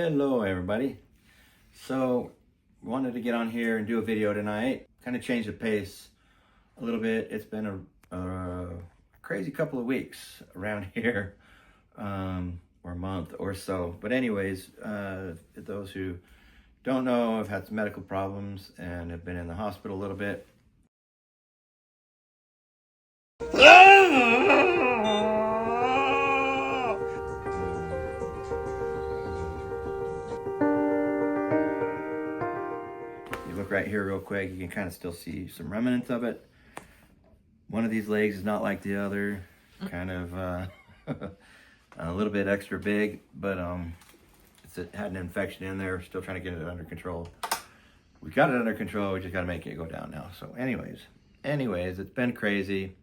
Hello everybody. So wanted to get on here and do a video tonight, kind of change the pace a little bit. It's been a crazy couple of weeks around here, or month or so. But anyways, those who don't know, I've had some medical problems and have been in the hospital a little bit. Look right here real quick, you can kind of still see some remnants of it. One of these legs is not like the other, kind of a little bit extra big, but it had an infection in there. We're still trying to get it under control. We got it under control, we just got to make it go down now. So anyways, it's been crazy.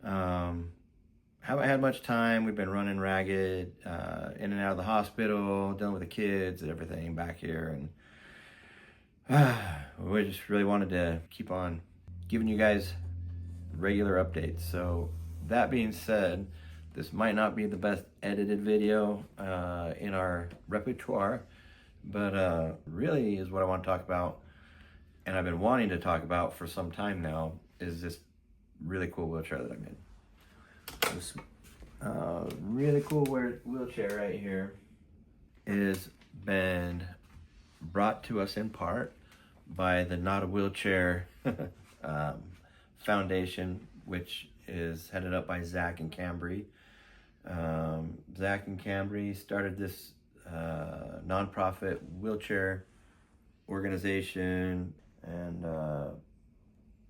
Haven't had much time. We've been running ragged, in and out of the hospital, dealing with the kids and everything back here, and we just really wanted to keep on giving you guys regular updates. So that being said, this might not be the best edited video in our repertoire, but really is what I want to talk about, and I've been wanting to talk about for some time now, is this really cool wheelchair that I'm in. This really cool wheelchair right here is been brought to us in part by the Not a Wheelchair Foundation, which is headed up by Zach and Cambry. Zach and Cambry started this nonprofit wheelchair organization, and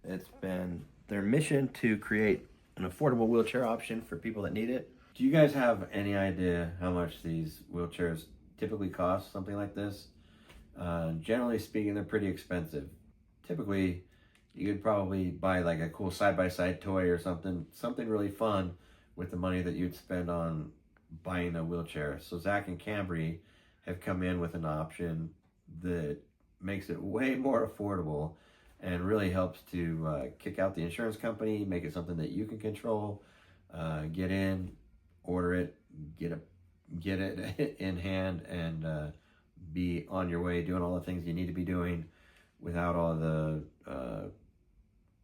it's been their mission to create an affordable wheelchair option for people that need it. Do you guys have any idea how much these wheelchairs typically cost, something like this? Generally speaking, they're pretty expensive. Typically, you could probably buy like a cool side-by-side toy or something really fun with the money that you'd spend on buying a wheelchair. So Zach and Cambry have come in with an option that makes it way more affordable and really helps to kick out the insurance company, make it something that you can control, get in, order it, get it in hand, and be on your way doing all the things you need to be doing without all the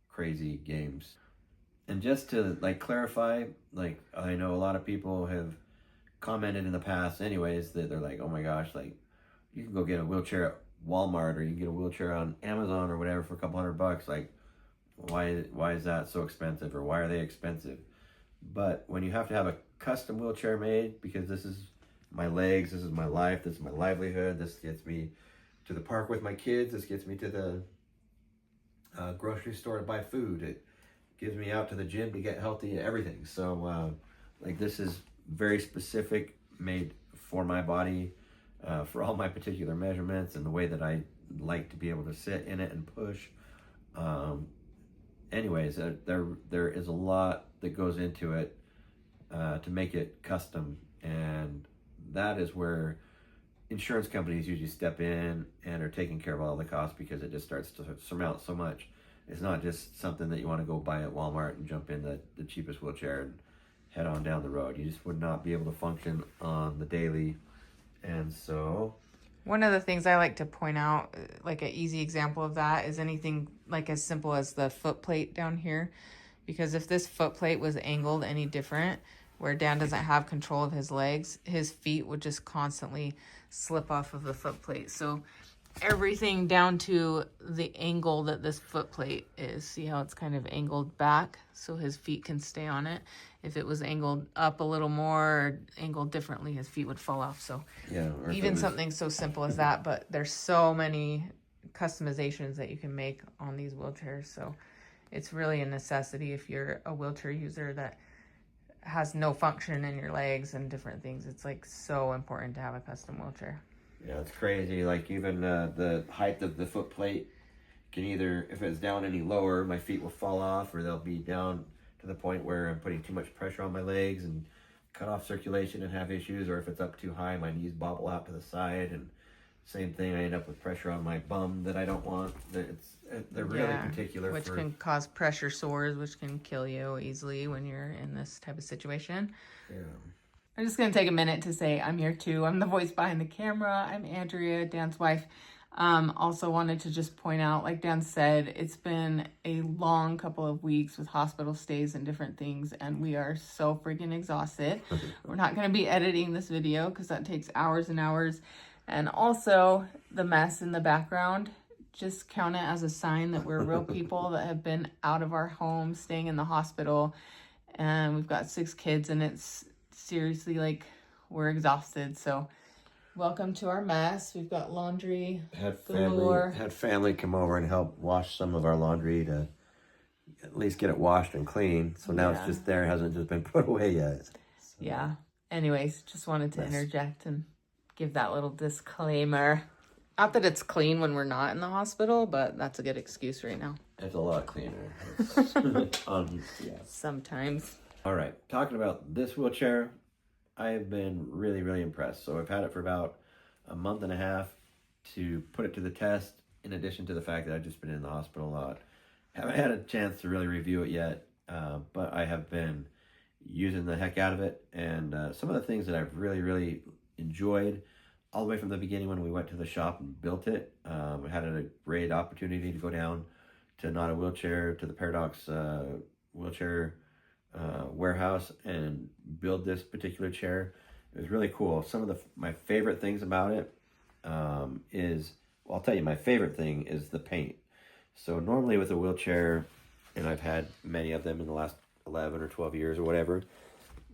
crazy games. And just to like clarify, like I know a lot of people have commented in the past anyways that they're like, oh my gosh, like you can go get a wheelchair at Walmart, or you can get a wheelchair on Amazon or whatever for a couple $100. Like why is that so expensive, or why are they expensive? But when you have to have a custom wheelchair made, because this is my legs, this is my life, this is my livelihood, this gets me to the park with my kids, this gets me to the grocery store to buy food, it gives me out to the gym to get healthy, everything. So like this is very specific, made for my body, for all my particular measurements and the way that I like to be able to sit in it and push. Anyways, there is a lot that goes into it to make it custom, and that is where insurance companies usually step in and are taking care of all the costs, because it just starts to surmount so much. It's not just something that you want to go buy at Walmart and jump in the cheapest wheelchair and head on down the road. You just would not be able to function on the daily. And so one of the things I like to point out, like an easy example of that, is anything like as simple as the foot plate down here. Because if this foot plate was angled any different, where Dan doesn't have control of his legs, his feet would just constantly slip off of the foot plate. So everything down to the angle that this foot plate is, see how it's kind of angled back so his feet can stay on it. If it was angled up a little more or angled differently, his feet would fall off. So yeah, even something so simple as that, but there's so many customizations that you can make on these wheelchairs. So it's really a necessity if you're a wheelchair user that has no function in your legs and different things. It's like so important to have a custom wheelchair. Yeah, it's crazy. Like even the height of the foot plate can either, if it's down any lower, my feet will fall off, or they'll be down to the point where I'm putting too much pressure on my legs and cut off circulation and have issues, or if it's up too high, my knees bobble out to the side, and same thing, I end up with pressure on my bum that I don't want. They're really particular, which can cause pressure sores, which can kill you easily when you're in this type of situation. Yeah. I'm just going to take a minute to say I'm here too. I'm the voice behind the camera. I'm Andrea, Dan's wife. Also wanted to just point out, like Dan said, it's been a long couple of weeks with hospital stays and different things, and we are so freaking exhausted. We're not going to be editing this video because that takes hours and hours. And also the mess in the background, just count it as a sign that we're real people that have been out of our home, staying in the hospital. And we've got 6 kids, and it's seriously like we're exhausted. So welcome to our mess. We've got laundry galore. Had family come over and help wash some of our laundry to at least get it washed and clean. So now it's just there, hasn't just been put away yet. So, yeah. Anyways, just wanted to interject and give that little disclaimer. Not that it's clean when we're not in the hospital, but that's a good excuse right now. it's a lot cleaner. Sometimes. All right, talking about this wheelchair, I have been really, really impressed. So I've had it for about a month and a half to put it to the test, in addition to the fact that I've just been in the hospital a lot. Haven't had a chance to really review it yet, but I have been using the heck out of it. And some of the things that I've really, really enjoyed all the way from the beginning when we went to the shop and built it. We had a great opportunity to go down to Not a Wheelchair, to the Paradox wheelchair warehouse and build this particular chair. It was really cool. Some of my favorite things about it is, well, I'll tell you, my favorite thing is the paint. So normally with a wheelchair, and I've had many of them in the last 11 or 12 years or whatever,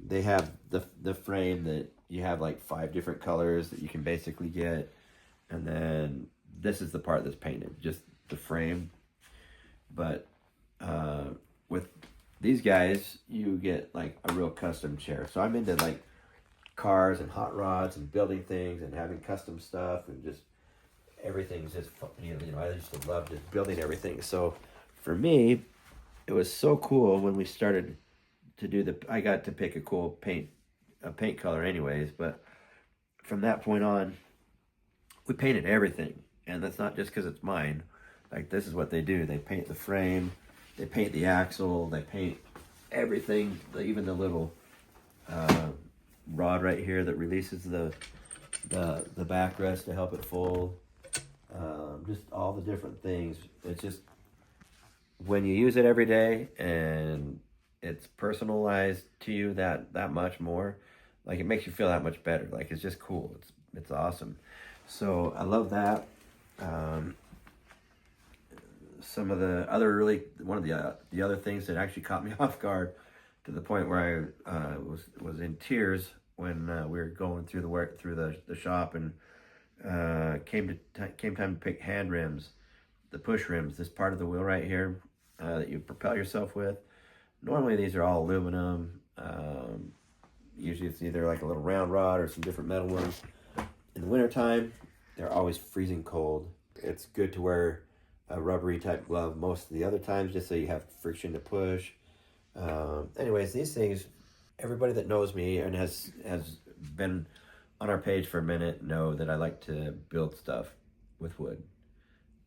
they have the frame that you have like 5 different colors that you can basically get, and then this is the part that's painted, just the frame. But with these guys, you get like a real custom chair. So I'm into like cars and hot rods and building things and having custom stuff, and just everything's just, you know, I just love just building everything. So for me, it was so cool when we started to do I got to pick a cool paint color anyways, but from that point on, we painted everything. And that's not just because it's mine. Like, this is what they do. They paint the frame, they paint the axle, they paint everything, even the little rod right here that releases the backrest to help it fold. Just all the different things. It's just, when you use it every day and it's personalized to you that much more, like, it makes you feel that much better. Like, it's just cool. It's awesome. So I love that. Some of the other one of the other things that actually caught me off guard, to the point where I was in tears when we were going through the shop, and came time to pick hand rims, the push rims, this part of the wheel right here that you propel yourself with. Normally these are all aluminum. Usually it's either like a little round rod or some different metal ones. In the wintertime, they're always freezing cold. It's good to wear a rubbery type glove most of the other times, just so you have friction to push. Anyways, these things, everybody that knows me and has been on our page for a minute know that I like to build stuff with wood.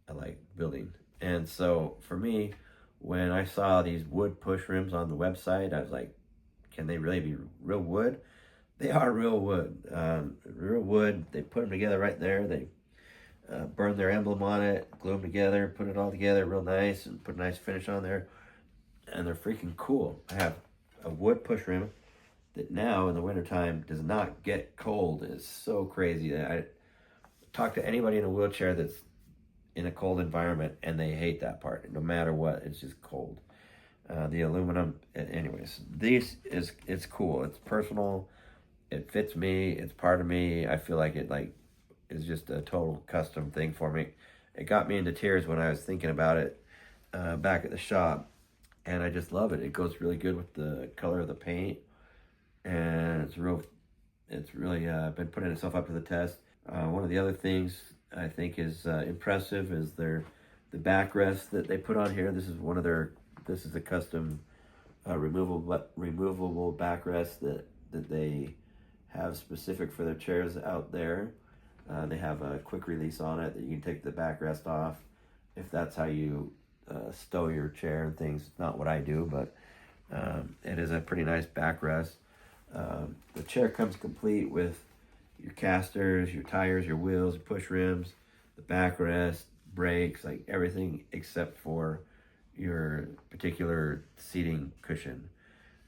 I like building. And so for me, when I saw these wood push rims on the website, I was like, can they really be real wood? They are real wood. Real wood. They put them together right there. They burn their emblem on it, glue them together, put it all together real nice, and put a nice finish on there. And they're freaking cool. I have a wood push rim that now in the wintertime does not get cold. It's so crazy. I talk to anybody in a wheelchair that's in a cold environment, and they hate that part. No matter what, it's just cold. The aluminum, anyways, it's cool. It's personal. It fits me. It's part of me. I feel like it is just a total custom thing for me. It got me into tears when I was thinking about it back at the shop, and I just love it. It goes really good with the color of the paint, and it's really been putting itself up to the test. One of the other things I think is impressive is the backrest that they put on here. This is a custom removable backrest that they have specific for their chairs out there. They have a quick release on it that you can take the backrest off if that's how you stow your chair and things. Not what I do, but it is a pretty nice backrest. The chair comes complete with your casters, your tires, your wheels, your push rims, the backrest, brakes, like everything except for your particular seating cushion.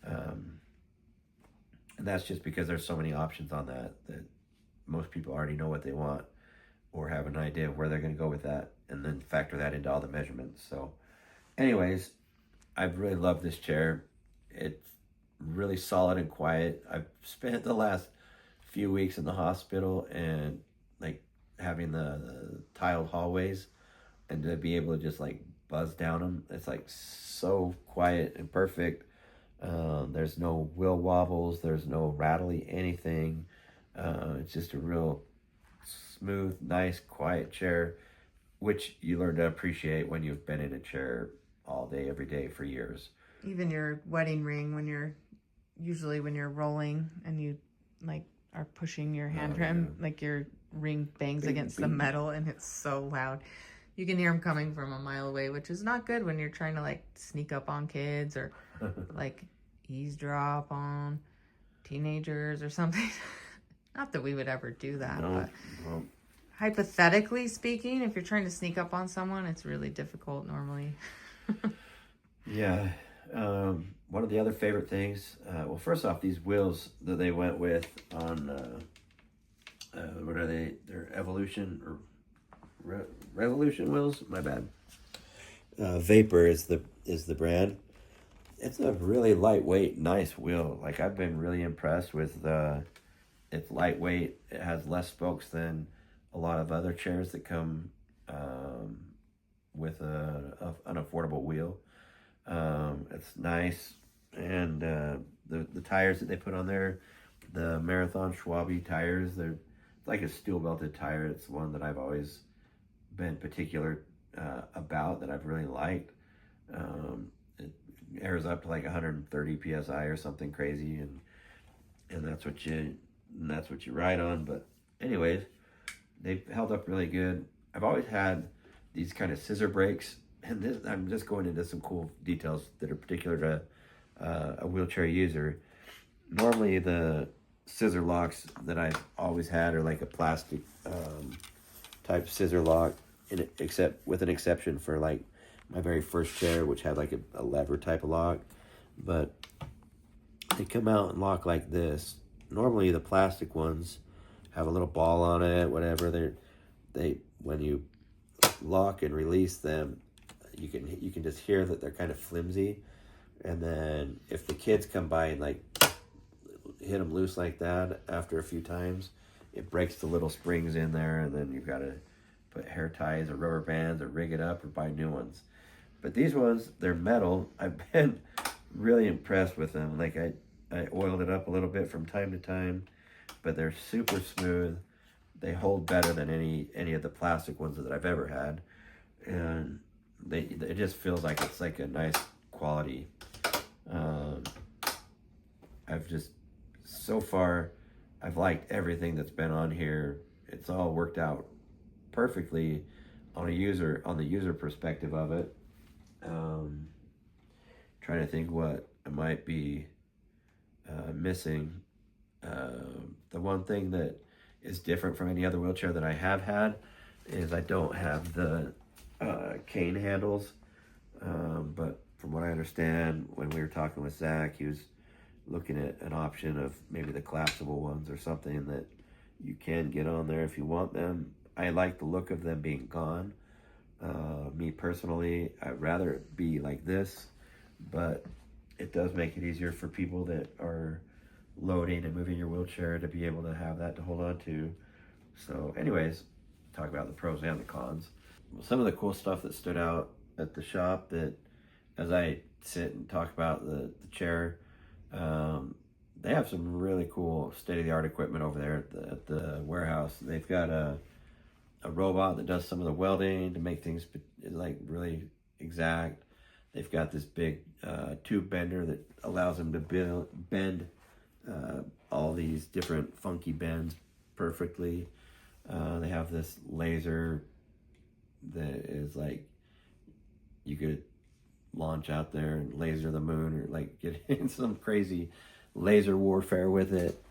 And that's just because there's so many options on that most people already know what they want or have an idea of where they're going to go with that, and then factor that into all the measurements. So anyways, I've really loved this chair. It's really solid and quiet. I've spent the last few weeks in the hospital and like having the tiled hallways, and to be able to just like buzz down them, it's like so quiet and perfect. There's no wheel wobbles, there's no rattly anything. It's just a real smooth, nice, quiet chair, which you learn to appreciate when you've been in a chair all day, every day for years. Even your wedding ring, when you're rolling and you like are pushing your handrim, like your ring bangs against the metal and it's so loud. You can hear them coming from a mile away, which is not good when you're trying to like sneak up on kids or like eavesdrop on teenagers or something. Not that we would ever do that, but hypothetically speaking, if you're trying to sneak up on someone, it's really difficult normally. Yeah. One of the other favorite things, well, first off, these wheels that they went with on, what are they? They're Evolution or Revolution wheels? My bad. Vapor is the brand. It's a really lightweight, nice wheel. Like, I've been really impressed with it's lightweight. It has less spokes than a lot of other chairs that come with an affordable wheel. It's nice, and the tires that they put on there, the Marathon Schwabe tires, they're like a steel belted tire. It's one that I've always been particular about, that I've really liked. It airs up to like 130 psi or something crazy, and that's what you ride on. But anyways, they've held up really good. I've always had these kind of scissor brakes, and this, I'm just going into some cool details that are particular to a wheelchair user. Normally the scissor locks that I've always had are like a plastic type scissor lock, except with an exception for like my very first chair, which had like a lever type of lock. But they come out and lock like this. Normally the plastic ones have a little ball on it, whatever. They when you lock and release them, you can just hear that they're kind of flimsy. And then if the kids come by and like hit them loose like that after a few times, it breaks the little springs in there, and then you've got to put hair ties or rubber bands or rig it up or buy new ones. But these ones, they're metal. I've been really impressed with them. Like I oiled it up a little bit from time to time, but they're super smooth. They hold better than any of the plastic ones that I've ever had, and it just feels like it's like a nice quality. I've just, so far, I've liked everything that's been on here. It's all worked out perfectly on the user perspective of it. Trying to think what I might be missing. The one thing that is different from any other wheelchair that I have had is I don't have the cane handles. But from what I understand, when we were talking with Zach, he was looking at an option of maybe the collapsible ones or something that you can get on there if you want them. I like the look of them being gone. Me personally, I'd rather it be like this, but it does make it easier for people that are loading and moving your wheelchair to be able to have that to hold on to. So anyways, talk about the pros and the cons. Some of the cool stuff that stood out at the shop, that as I sit and talk about the chair, they have some really cool state-of-the-art equipment over there at the warehouse. They've got a robot that does some of the welding to make things like really exact. They've got this big tube bender that allows them to bend all these different funky bends perfectly. They have this laser that is like, you could launch out there and laser the moon, or like get in some crazy laser warfare with it.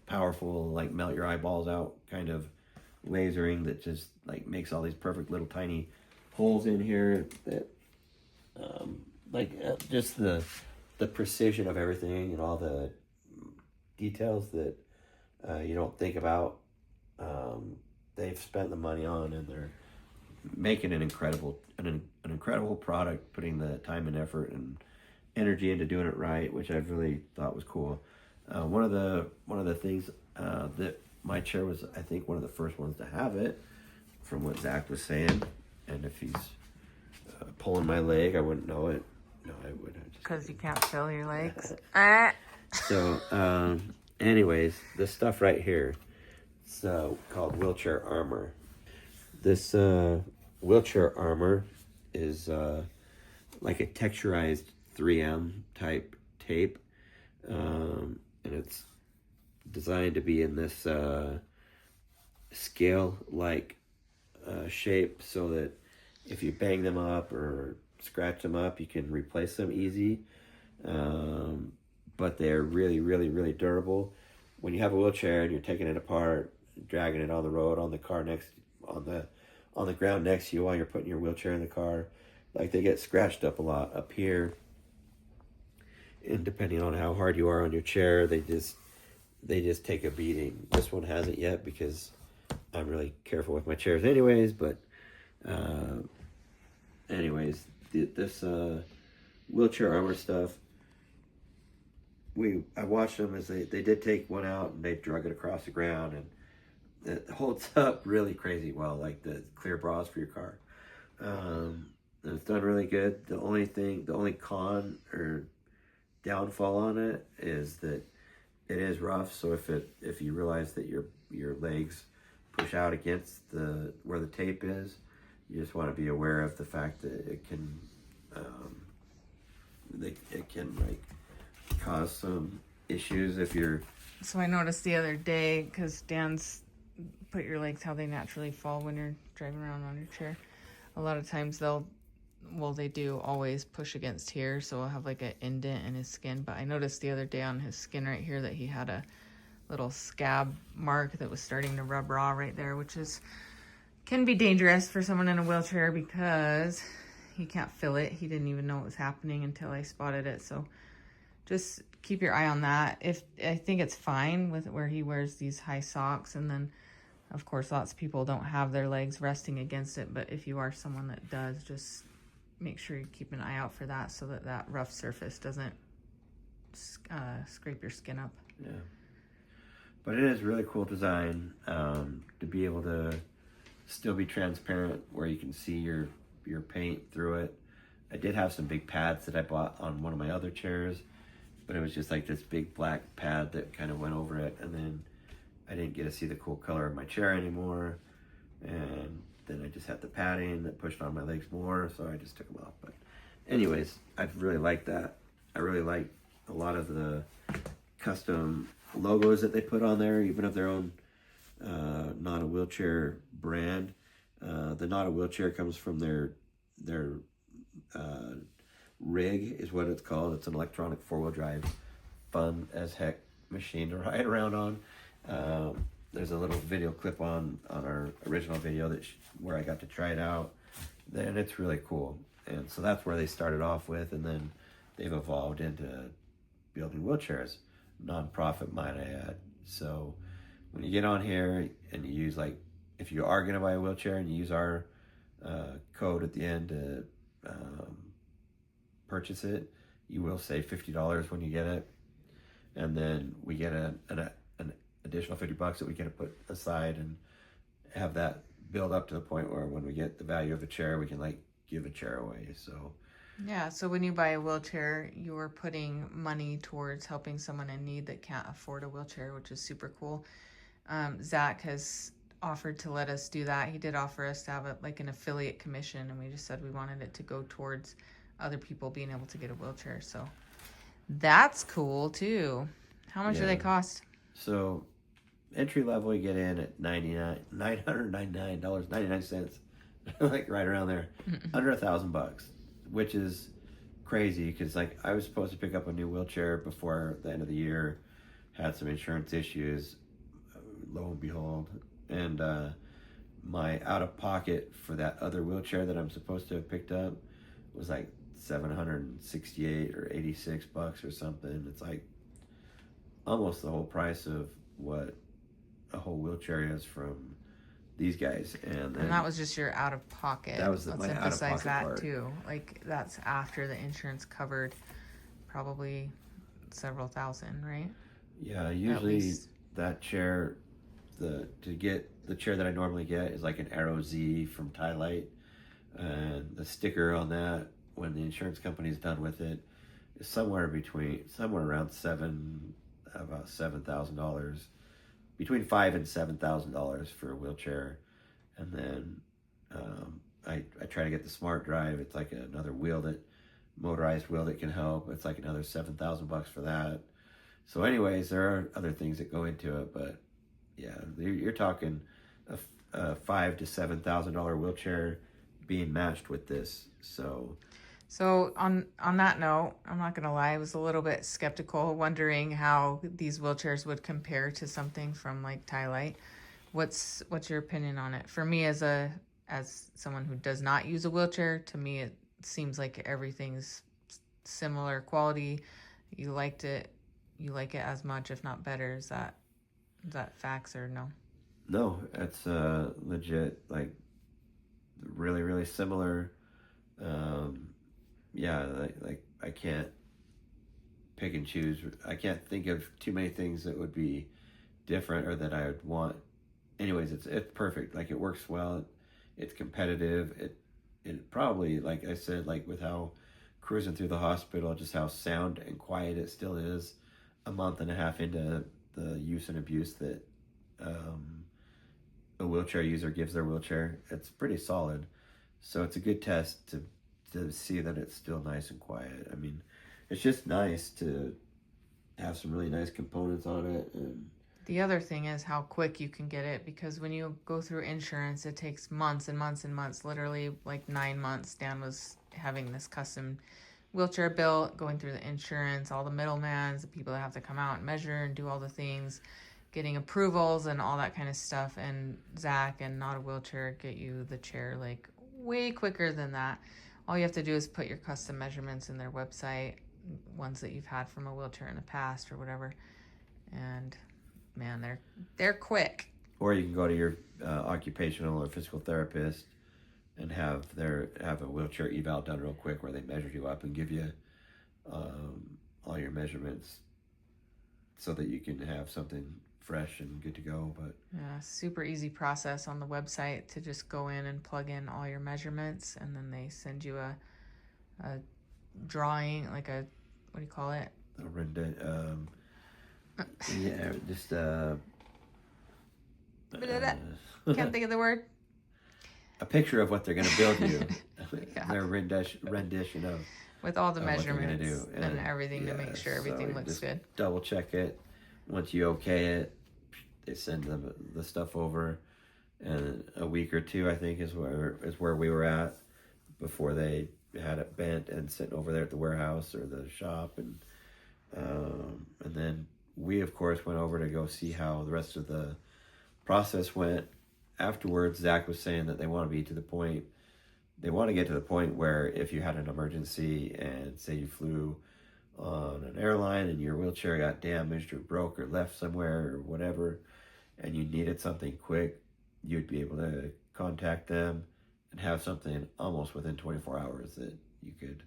Powerful, like melt your eyeballs out kind of lasering that just like makes all these perfect little tiny holes in here that just the precision of everything and all the details that you don't think about. They've spent the money on, and they're making an incredible product, putting the time and effort and energy into doing it right, which I really thought was cool. One of the things that my chair was, I think, one of the first ones to have it, from what Zach was saying. And if he's pulling my leg, I wouldn't know it. No, I wouldn't. Because you can't feel your legs. So, anyways, this stuff right here, it's called wheelchair armor. This wheelchair armor is like a texturized 3M type tape, and it's designed to be in this scale-like shape, so that if you bang them up or scratch them up, you can replace them easy. But they're really, really, really durable. When you have a wheelchair and you're taking it apart, dragging it on the road, on the car on the ground next to you while you're putting your wheelchair in the car, like, they get scratched up a lot up here. And depending on how hard you are on your chair, they just take a beating. This one hasn't yet because I'm really careful with my chairs anyways, but anyways, this wheelchair armor stuff, I watched them as they did take one out and they drug it across the ground, and it holds up really crazy well, like the clear bras for your car. And it's done really good. The only con or downfall on it is that it is rough. So if you realize that your legs push out against where the tape is, you just want to be aware of the fact that it can like cause some issues if you're. So I noticed the other day, because Dan's put your legs how they naturally fall when you're driving around on your chair. A lot of times they do always push against here, so he'll have like an indent in his skin. But I noticed the other day on his skin right here that he had a little scab mark that was starting to rub raw right there, which can be dangerous for someone in a wheelchair because he can't feel it. He didn't even know it was happening until I spotted it. So just keep your eye on that. I think it's fine with where he wears these high socks, and then of course lots of people don't have their legs resting against it, but if you are someone that does, just make sure you keep an eye out for that, so that rough surface doesn't scrape your skin up. Yeah, but it is really cool design, to be able to still be transparent where you can see your paint through it. I did have some big pads that I bought on one of my other chairs, but it was just like this big black pad that kind of went over it, and then I didn't get to see the cool color of my chair anymore, and then I just had the padding that pushed on my legs more, so I just took them off. But anyways, I really like that. I really like a lot of the custom logos that they put on there, even of their own Not a Wheelchair brand. The Not a Wheelchair comes from their rig, is what it's called. It's an electronic four-wheel drive, fun as heck machine to ride around on. There's a little video clip on our original video where I got to try it out, and it's really cool. And so that's where they started off with, and then they've evolved into building wheelchairs, non-profit, might I add. So when you get on here and you use, like, if you are going to buy a wheelchair and you use our code at the end to purchase it, you will save $50 when you get it, and then we get an additional $50 that we get to put aside and have that build up to the point where when we get the value of a chair, we can like give a chair away. So yeah, so when you buy a wheelchair, you're putting money towards helping someone in need that can't afford a wheelchair, which is super cool. Zach has offered to let us do that. He did offer us to have an affiliate commission, and we just said we wanted it to go towards other people being able to get a wheelchair. So that's cool too. How much do they cost? So entry level, you get in at $999.99, like right around there, under $1,000, which is crazy because like I was supposed to pick up a new wheelchair before the end of the year, had some insurance issues, lo and behold, and my out of pocket for that other wheelchair that I'm supposed to have picked up was like $768 or $86 or something. It's like almost the whole price of what a whole wheelchair is from these guys. And that was just your out of pocket. That was Let's my emphasize out-of-pocket that part. too. Like that's after the insurance covered probably several thousand, right? Yeah, usually that chair, to get the chair that I normally get is like an Arrow Z from Light, and the sticker on that when the insurance company is done with it is somewhere around about $7,000, between $5,000 and $7,000 for a wheelchair. And then I try to get the Smart Drive. It's like another motorized wheel that can help. It's like another $7,000 for that. So anyways, there are other things that go into it, but yeah, you're talking a $5,000 to $7,000 wheelchair being matched with this. So on that note, I'm not gonna lie, I was a little bit skeptical, wondering how these wheelchairs would compare to something from like Light. What's your opinion on it? For me, as someone who does not use a wheelchair, to me it seems like everything's similar quality. You like it as much, if not better. Is that facts or no? No, it's legit, like really, really similar. Yeah, like I can't pick and choose. I can't think of too many things that would be different or that I would want. Anyways, it's perfect. Like it works well. It's competitive. It probably, like I said, like with how cruising through the hospital, just how sound and quiet it still is a month and a half into the use and abuse that a wheelchair user gives their wheelchair. It's pretty solid. So it's a good test to see that it's still nice and quiet. I mean, it's just nice to have some really nice components on it. And the other thing is how quick you can get it, because when you go through insurance, it takes months and months and months, literally like 9 months. Dan was having this custom wheelchair built, going through the insurance, all the middlemans, the people that have to come out and measure and do all the things, getting approvals and all that kind of stuff. And Zach and Not a Wheelchair get you the chair like way quicker than that. All you have to do is put your custom measurements in their website, ones that you've had from a wheelchair in the past or whatever. And man, they're quick. Or you can go to your occupational or physical therapist and have a wheelchair eval done real quick, where they measure you up and give you all your measurements so that you can have something fresh and good to go. But yeah, super easy process on the website to just go in and plug in all your measurements, and then they send you a drawing, like a, what do you call it? A render, yeah, just Can't think of the word. A picture of what they're going to build you. Yeah. Their rendition of with all the what they're gonna measurements do. and everything to make sure everything so looks just good. Double check it. Once you okay it, they send them the stuff over, and a week or two, I think, is where we were at before they had it bent and sitting over there at the warehouse or the shop, and then we of course went over to go see how the rest of the process went. Afterwards, Zach was saying that they want to get to the point where if you had an emergency and say you flew on an airline and your wheelchair got damaged or broke or left somewhere or whatever, and you needed something quick, you'd be able to contact them and have something almost within 24 hours that you could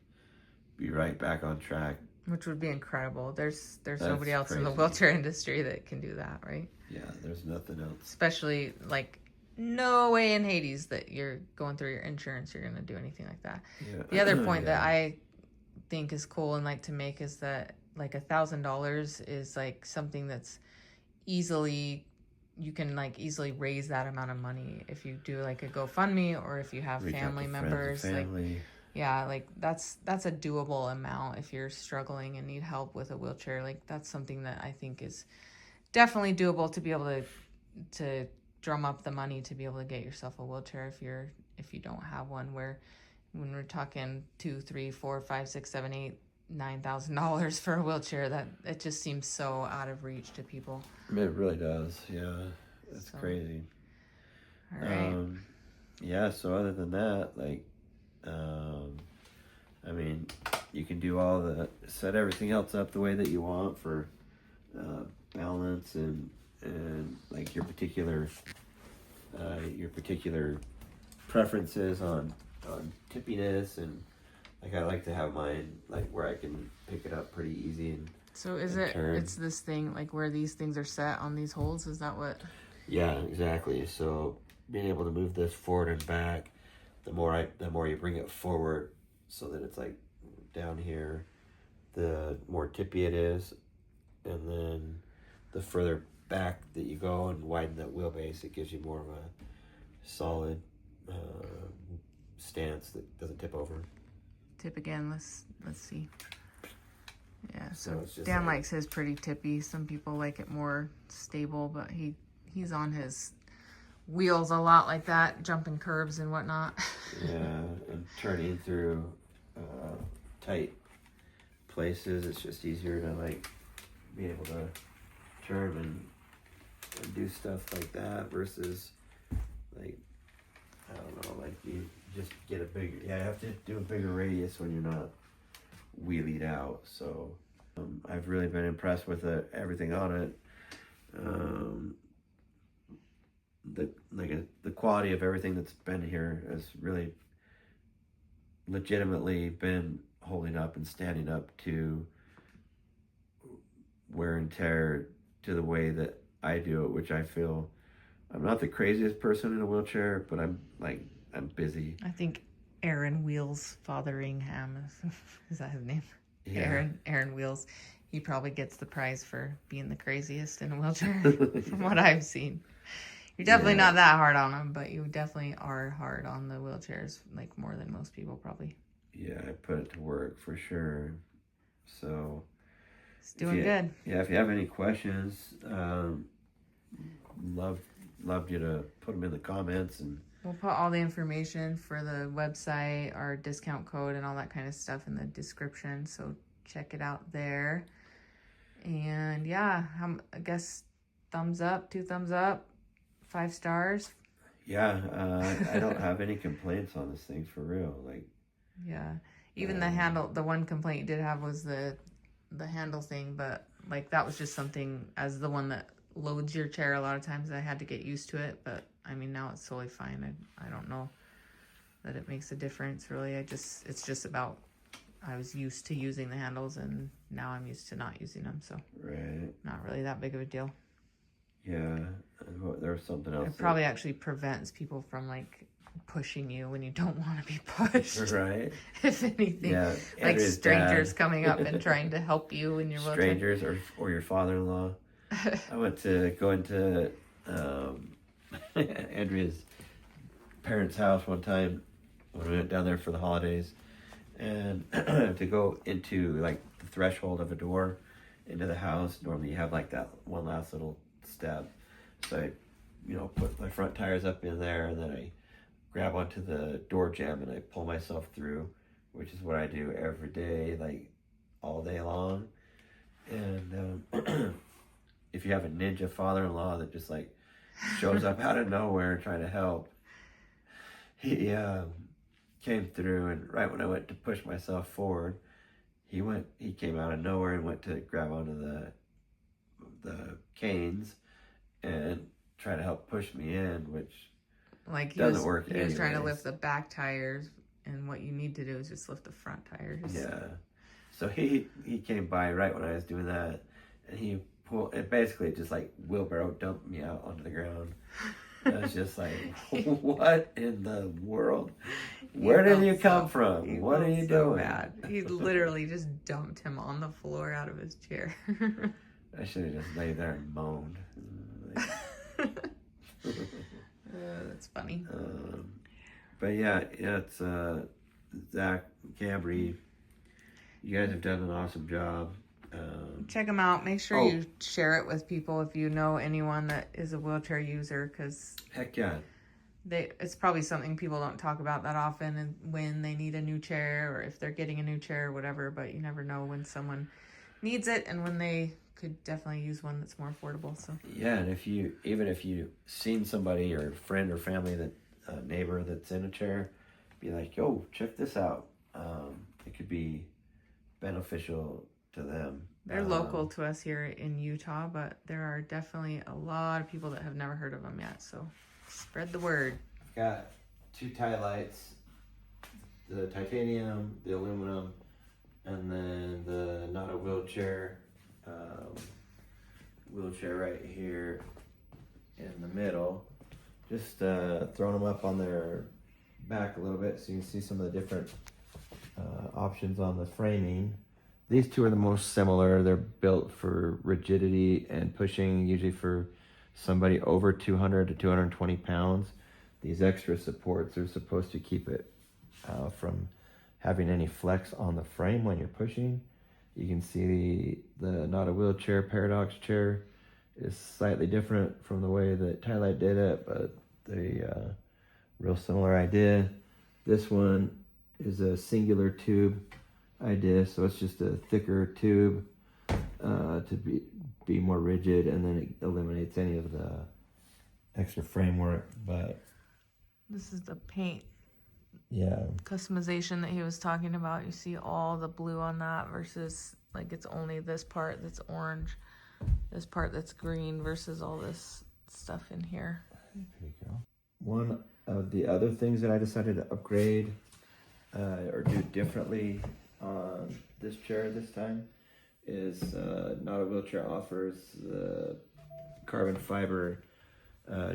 be right back on track. Which would be incredible. There's nobody else crazy. In the wheelchair industry that can do that, right? Yeah, there's nothing else. Especially, like, no way in Hades that you're going through your insurance you're going to do anything like that. Yeah. The other point that I think is cool and like to make is that like $1,000 is like something that's easily, you can like easily raise that amount of money if you do like a GoFundMe, or if you have family members. Like, yeah, like that's a doable amount if you're struggling and need help with a wheelchair. Like that's something that I think is definitely doable to be able to drum up the money to be able to get yourself a wheelchair if you don't have one. Where when we're talking $2, $3, $4, $5, $6, $7, $8, $9,000 for a wheelchair, that it just seems so out of reach to people. It really does. Yeah, that's crazy. All right. Yeah. So other than that, like, I mean, you can do set everything else up the way that you want for balance and like your particular preferences on tippiness, and like I like to have mine like where I can pick it up pretty easy and So turn. it's this thing like where these things are set on these holes? Is that what? Yeah, exactly. So being able to move this forward and back, the more you bring it forward so that it's like down here, the more tippy it is, and then the further back that you go and widen that wheelbase, it gives you more of a solid stance that doesn't tip over. Tip again. Let's see. Yeah. So it's just Dan likes his pretty tippy. Some people like it more stable, but he's on his wheels a lot like that, jumping curbs and whatnot. Yeah, and turning through tight places, it's just easier to like be able to turn and do stuff like that versus like, I don't know, like you just get you have to do a bigger radius when you're not wheelied out. So I've really been impressed with everything on it. The quality of everything that's been here has really legitimately been holding up and standing up to wear and tear to the way that I do it, which I feel I'm not the craziest person in a wheelchair, but I'm busy. I think Aaron Wheels Fotheringham is that his name? Yeah. Aaron Wheels. He probably gets the prize for being the craziest in a wheelchair from what I've seen. You're definitely not that hard on them, but you definitely are hard on the wheelchairs, like more than most people probably. Yeah, I put it to work for sure. So it's doing good. Yeah, if you have any questions, loved you to put them in the comments, and we'll put all the information for the website, our discount code, and all that kind of stuff in the description. So check it out there. And yeah, I guess thumbs up, 2 thumbs up. 5 stars. Yeah, I don't have any complaints on this thing for real. Like, yeah, even the handle. The one complaint you did have was the handle thing, but like that was just something as the one that loads your chair. A lot of times I had to get used to it, but I mean now it's totally fine. I don't know that it makes a difference really. It's just about I was used to using the handles and now I'm used to not using them, so right, not really that big of a deal. Yeah, there was something else. It probably actually prevents people from like pushing you when you don't want to be pushed. Right. If anything, yeah, like strangers coming up and trying to help you in your wheelchair. Strangers or your father-in-law. I went to go into Andrea's parents' house one time when we went down there for the holidays, and to go into like the threshold of a door into the house. Normally you have like that one last little step, so I put my front tires up in there, and then I grab onto the door jamb and I pull myself through, which is what I do every day, like all day long. And if you have a ninja father-in-law that just like shows up out of nowhere trying to help, he came through, and right when I went to push myself forward, he came out of nowhere and went to grab onto the canes and try to help push me in, which like doesn't work. He was trying to lift the back tires, and what you need to do is just lift the front tires. Yeah. So he came by right when I was doing that, and he pulled it. Basically, just like wheelbarrow dumped me out onto the ground. I was just like, what in the world? Where did you come from? What are you doing? Bad. He literally just dumped him on the floor out of his chair. I should have just laid there and moaned. That's funny. But yeah, it's Zach, Cambry. You guys have done an awesome job. Check them out. Make sure you share it with people if you know anyone that is a wheelchair user, because heck yeah, It's probably something people don't talk about that often, and when they need a new chair or if they're getting a new chair or whatever, but you never know when someone needs it and when they could definitely use one that's more affordable. So Yeah, and even if you seen somebody or friend or family that neighbor that's in a chair, be like, yo, check this out. It could be beneficial to them. they're local to us here in Utah, but there are definitely a lot of people that have never heard of them yet. So spread the word. Got 2 tie lights, the titanium, the aluminum, and then the not a wheelchair right here in the middle. Just throwing them up on their back a little bit so you can see some of the different options on the framing. These 2 are the most similar. They're built for rigidity and pushing, usually for somebody over 200 to 220 pounds. These extra supports are supposed to keep it from having any flex on the frame when you're pushing. You can see the not a wheelchair paradox chair is slightly different from the way that Tylight did it, but the real similar idea. This one is a singular tube idea, so it's just a thicker tube to be more rigid, and then it eliminates any of the extra framework. But This is the paint yeah, customization that he was talking about. You see all the blue on that versus like it's only this part that's orange, this part that's green versus all this stuff in here. there you go. One of the other things that I decided to upgrade or do differently on this chair this time is Not a Wheelchair offers the carbon fiber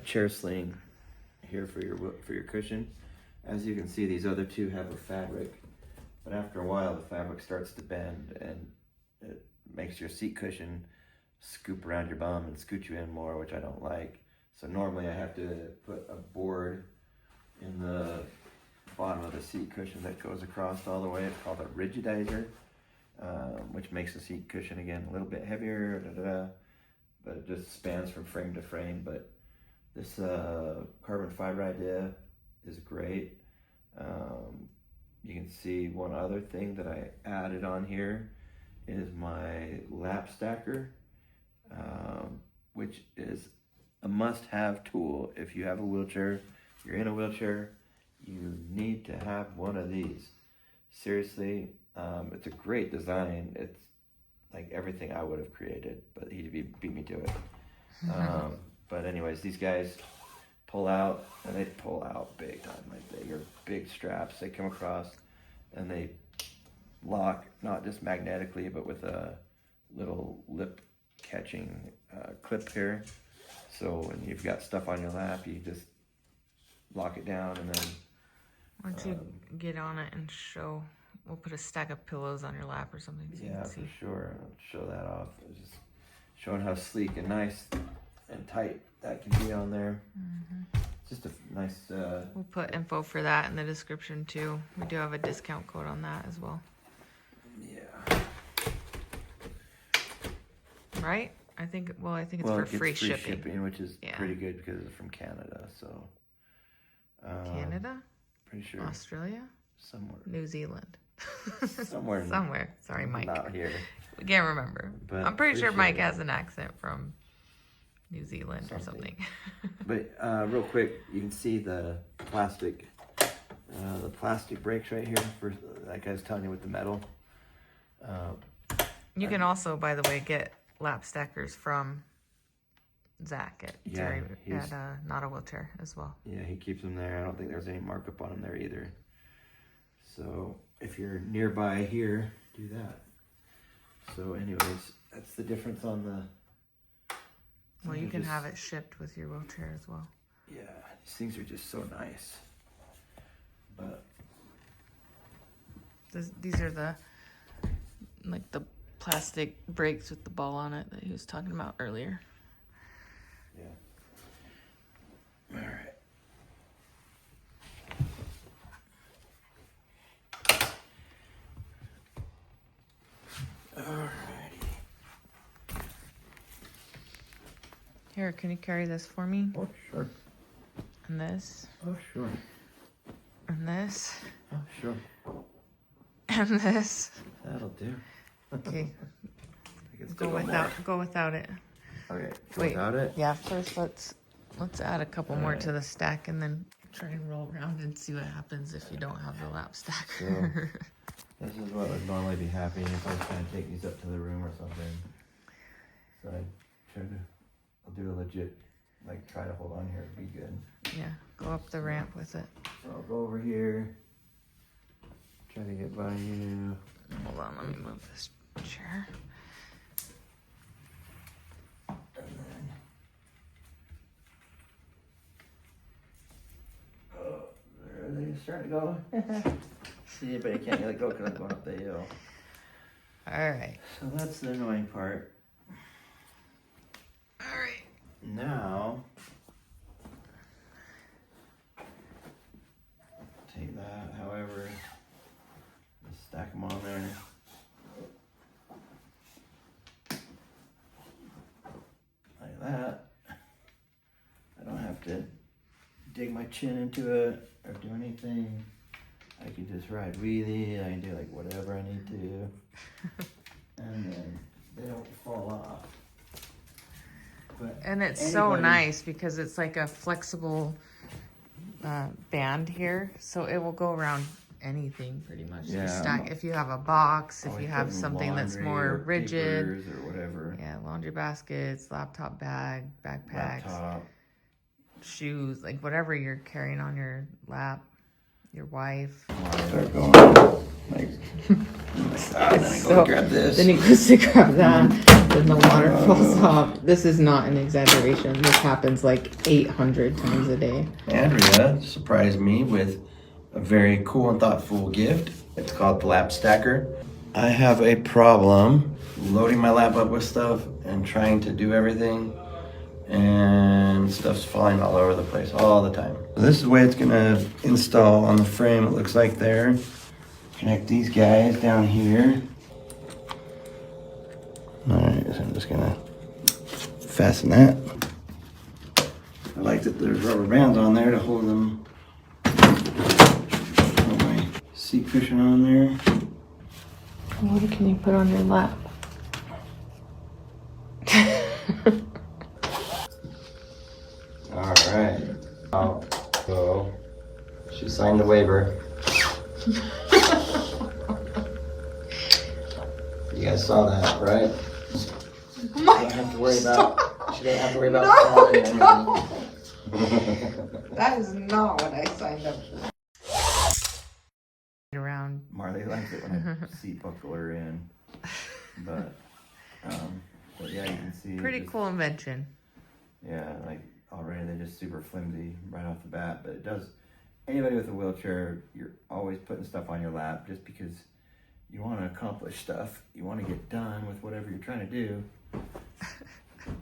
chair sling here for your cushion. As you can see, these other 2 have a fabric, but after a while the fabric starts to bend and it makes your seat cushion scoop around your bum and scoot you in more, which I don't like. So normally I have to put a board in the bottom of the seat cushion that goes across all the way. It's called a rigidizer, which makes the seat cushion again a little bit heavier, but it just spans from frame to frame. But this carbon fiber idea is great. You can see one other thing that I added on here is my LapStacker, which is a must-have tool. If you have a wheelchair, you're in a wheelchair, you need to have one of these. Seriously, it's a great design. It's like everything I would have created, but he beat me to it. But anyways, these guys pull out, and they pull out big time. Like they are big straps. They come across, and they lock, not just magnetically, but with a little lip catching clip here. So when you've got stuff on your lap, you just lock it down, and then Once you get on it and show, we'll put a stack of pillows on your lap or something so you yeah, can see. for sure. I'll show that off. It's just showing how sleek and nice and tight that can be on there. Just a nice. We'll put info for that in the description too. We do have a discount code on that as well. Yeah. Right? I think it's for free shipping. which is pretty good because it's from Canada. So. Canada? Pretty sure. Australia? Somewhere. New Zealand. Somewhere. Somewhere. Sorry, Mike. Not here. We can't remember. But I'm pretty sure Mike has an accent from New Zealand or something. But real quick, you can see the plastic brakes right here. For like I was telling you with the metal. You can also, by the way, get LapStackers from Zach at Not a Wheelchair as well. Yeah, he keeps them there. I don't think there's any markup on them there either. So if you're nearby here, do that. So anyways, that's the difference on the... Well, you can have it shipped with your wheelchair as well. Yeah, these things are just so nice. But these are the plastic brakes with the ball on it that he was talking about earlier. Yeah. All right. Alrighty. Here, can you carry this for me? Oh, sure. And this. Oh, sure. And this. Oh, sure. And this. That'll do. Okay. Go without it. Okay. Wait. Without it? Yeah, first let's add a couple more to the stack and then try and roll around and see what happens if you don't have the LapStacker. So, this is what would normally be happening if I was trying to take these up to the room or something. So I'll do a legit, like, try to hold on here to be good. Yeah, go up the ramp with it. So I'll go over here, try to get by you. Hold on, let me move this chair. And then, oh, there they starting to go. See, but I can't let go because I'm going up the hill. All right. So that's the annoying part. All right. Now, take that, however, just stack them on there. Like that. I don't have to dig my chin into it or do anything. I can just ride wheelie, I can do like whatever I need to. And then they don't fall off. But And it's so nice because it's like a flexible band here, so it will go around anything pretty much. Yeah. You stack if you have a box, if you have putting something that's laundry more or rigid. papers or whatever. Yeah, laundry baskets, laptop bag, backpacks, Laptop. shoes, like whatever you're carrying on your lap, your wife. Start going like that, and then I go So- grab this. Then he goes to grab that, then the water falls off. This is not an exaggeration. This happens like 800 times a day. Andrea surprised me with a very cool and thoughtful gift. It's called the LapStacker. I have a problem loading my lap up with stuff and trying to do everything, and stuff's falling all over the place all the time. So this is the way it's gonna install on the frame, it looks like there. Connect these guys down here. Alright, so I'm just gonna fasten that. I like that there's rubber bands on there to hold them. Put my seat cushion on there. What can you put on your lap? Alright. So she signed the waiver. You guys saw that, right? She don't have to worry about. She don't have to worry about. That is not what I signed up for. Around. Marley likes it when I seat buckle her in, but yeah, you can see. Pretty just, cool invention. Yeah, like already they're just super flimsy right off the bat, but it does. Anybody with a wheelchair, you're always putting stuff on your lap just because you want to accomplish stuff. You want to get done with whatever you're trying to do,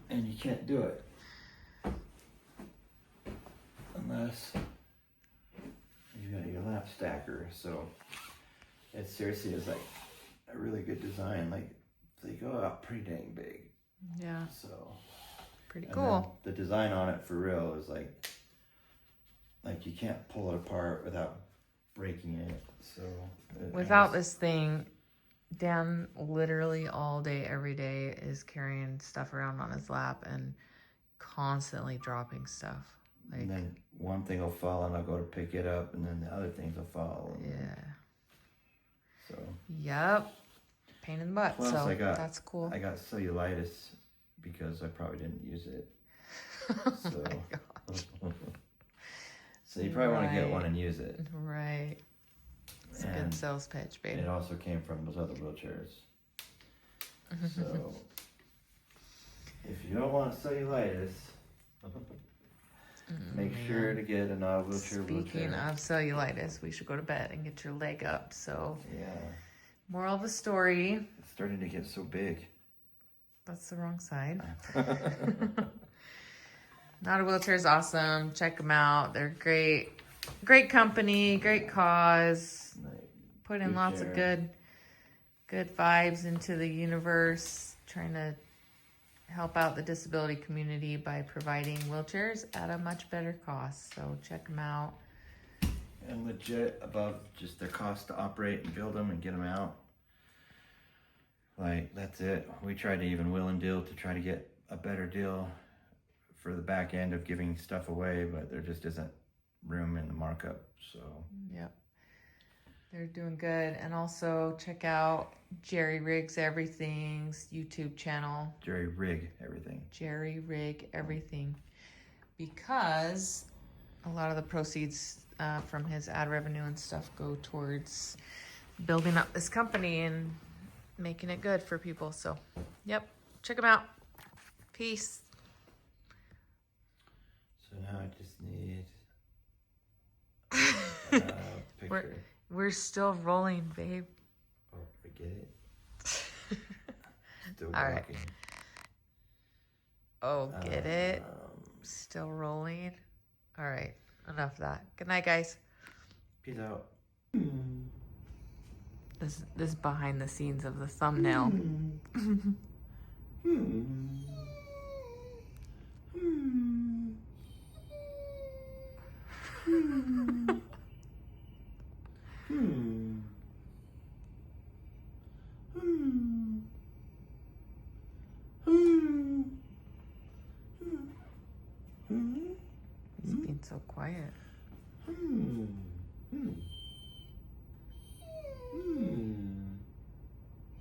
and you can't do it unless you got your LapStacker. So it seriously is like a really good design. Like they go out pretty dang big. Yeah, So pretty and cool. then the design on it for real is like you can't pull it apart without breaking it. So Without this thing, Dan literally all day, every day is carrying stuff around on his lap and constantly dropping stuff. Like, and then one thing will fall and I'll go to pick it up and then the other things will fall. yeah. So Yep. Pain in the butt. Plus, so I got- that's cool. I got cellulitis because I probably didn't use it. Oh So, my gosh. so you probably want to get Right. one and use it. Right. It's a good And sales pitch, babe. it also came from those other wheelchairs. So if you don't want cellulitis, make sure to get a non-wheelchair Speaking wheelchair. of cellulitis, we should go to bed and get your leg up. So, Yeah, moral of the story, it's starting to get so big. that's the wrong side. Not a Wheelchair is awesome. Check them out. They're great. Great company, great cause. Put in Good lots of chair. good vibes into the universe. Trying to help out the disability community by providing wheelchairs at a much better cost. So check them out. And legit above just their cost to operate and build them and get them out. Like, that's it. We tried to even will and deal to try to get a better deal for the back end of giving stuff away, but there just isn't room in the markup. So yep, they're doing good. And also check out Jerry Riggs Everything's YouTube channel. Jerry Rig Everything. Jerry Rig Everything, because a lot of the proceeds from his ad revenue and stuff go towards building up this company and making it good for people. So yep, check them out. Peace. So now I just need a picture. We're still rolling, babe. Oh, forget it. Still All right. walking. Oh, get it? Still rolling. All right, enough of that. Good night, guys. Peace out. This is behind the scenes of the thumbnail. He's being so quiet.